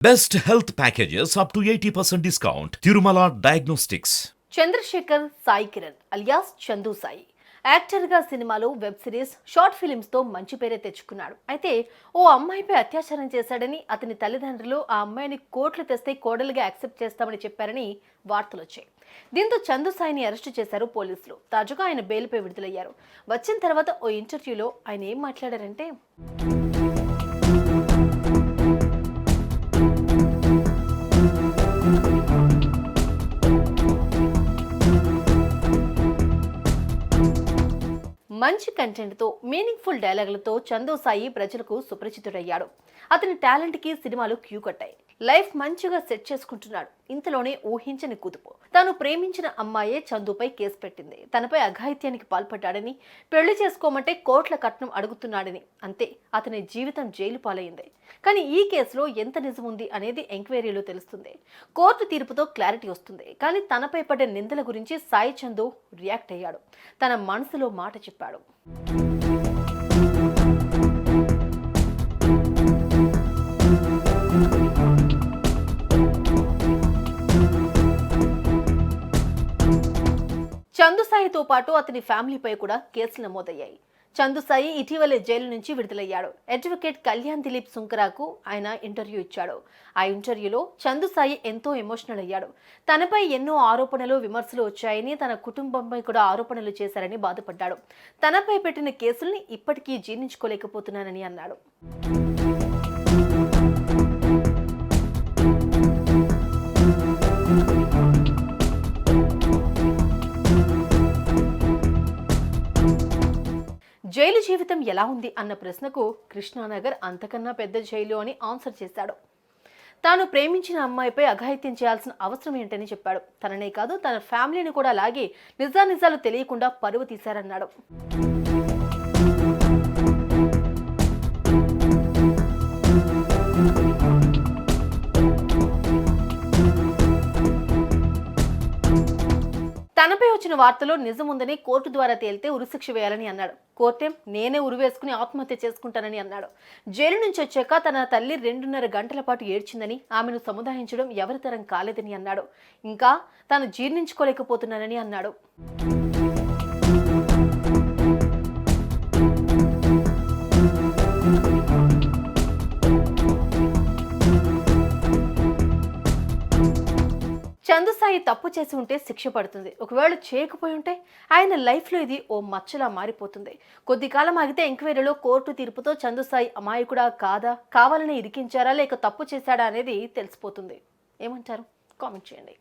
Best health packages up to 80% discount. Tirumala Diagnostics. Chandrashekhar Sai Kiran alias Chandu Sai యాక్టర్గా సినిమాలు, web series, short ఫిలిమ్స్తో మంచి పేరే తెచ్చుకున్నాడు. అయితే ఓ అమ్మాయిపై అత్యాచారం చేశాడని అతని తల్లిదండ్రులు ఆ అమ్మాయిని కోర్టులు తెస్తే కోడలుగా యాక్సెప్ట్ చేస్తామని చెప్పారని వార్తలు వచ్చాయి. దీంతో చందు సాయిని అరెస్టు చేశారు పోలీసులు. తాజాగా ఆయన బెయిల్పై విడుదలయ్యారు. వచ్చిన తర్వాత ఓ ఇంటర్వ్యూలో ఆయన ఏం మాట్లాడారంటే, మంచి కంటెంట్తో, మీనింగ్ఫుల్ డైలాగులతో చందు సాయి ప్రజలకు సుపరిచితుడయ్యాడు. అతని టాలెంట్కి సినిమాలు క్యూ కట్టాయి. లైఫ్ మంచిగా సెట్ చేసుకుంటున్నాడు. ఇంతలోనే ఊహించని కుదుపు. తాను ప్రేమించిన అమ్మాయే చందుపై కేసు పెట్టింది. తనపై అఘాయిత్యానికి పాల్పడ్డాడని, పెళ్లి చేసుకోమంటే కోట్ల కట్నం అడుగుతున్నాడని. అంతే, అతని జీవితం జైలు పాలైంది. కానీ ఈ కేసులో ఎంత నిజం ఉంది అనేది ఎంక్వైరీలో తెలుస్తుంది. కోర్టు తీర్పుతో క్లారిటీ వస్తుంది. కానీ తనపై పడ్డ నిందల గురించి సాయి చందు రియాక్ట్ అయ్యాడు. తన మనసులో మాట చెప్పాడు. చందు సాయితో పాటు అతని ఫ్యామిలీపై కూడా కేసులు నమోదయ్యాయి. చందు సాయి ఇటీవలే జైలు నుంచి విడుదలయ్యాడు. అడ్వకేట్ కళ్యాణ్ దిలీప్ సుంకరాకు ఆయన ఇంటర్వ్యూ ఇచ్చాడు. ఆ ఇంటర్వ్యూలో చందు సాయి ఎంతో ఎమోషనల్ అయ్యాడు. తనపై ఎన్నో ఆరోపణలు, విమర్శలు వచ్చాయని, తన కుటుంబంపై కూడా ఆరోపణలు చేశారని బాధపడ్డాడు. తనపై పెట్టిన కేసుల్ని ఇప్పటికీ జీర్ణించుకోలేకపోతున్నానని అన్నాడు. జైలు జీవితం ఎలా ఉంది అన్న ప్రశ్నకు కృష్ణానగర్ అంతకన్నా పెద్ద జైలు అని ఆన్సర్ చేశాడు. తాను ప్రేమించిన అమ్మాయిపై అఘాయిత్యం చేయాల్సిన అవసరం ఏంటని చెప్పాడు. తననే కాదు, తన ఫ్యామిలీని కూడా అలాగే నిజాలు తెలియకుండా పరువు తీశారన్నాడు. తనపై వచ్చిన వార్తలో నిజం ఉందని కోర్టు ద్వారా తేలితే ఉరిశిక్ష వేయాలని అన్నాడు. కోర్టేం నేనే ఉరివేసుకుని ఆత్మహత్య చేసుకుంటానని అన్నాడు. జైలు నుంచి వచ్చాక తన తల్లి 2.5 గంటల పాటు ఏడ్చిందని, ఆమెను సముదాయించడం ఎవరితరం కాలేదని అన్నాడు. ఇంకా తాను జీర్ణించుకోలేకపోతున్నానని అన్నాడు. చందు సాయి తప్పు చేసి ఉంటే శిక్ష పడుతుంది. ఒకవేళ చేయకపోయి ఉంటే ఆయన లైఫ్లో ఇది ఓ మచ్చలా మారిపోతుంది. కొద్ది కాలం ఆగితే ఎంక్వైరీలో కోర్టు తీర్పుతో చందు సాయి అమాయకుడా కాదా, కావాలని ఇరికించారా లేక తప్పు చేశాడా అనేది తెలిసిపోతుంది. ఏమంటారు? కామెంట్ చేయండి.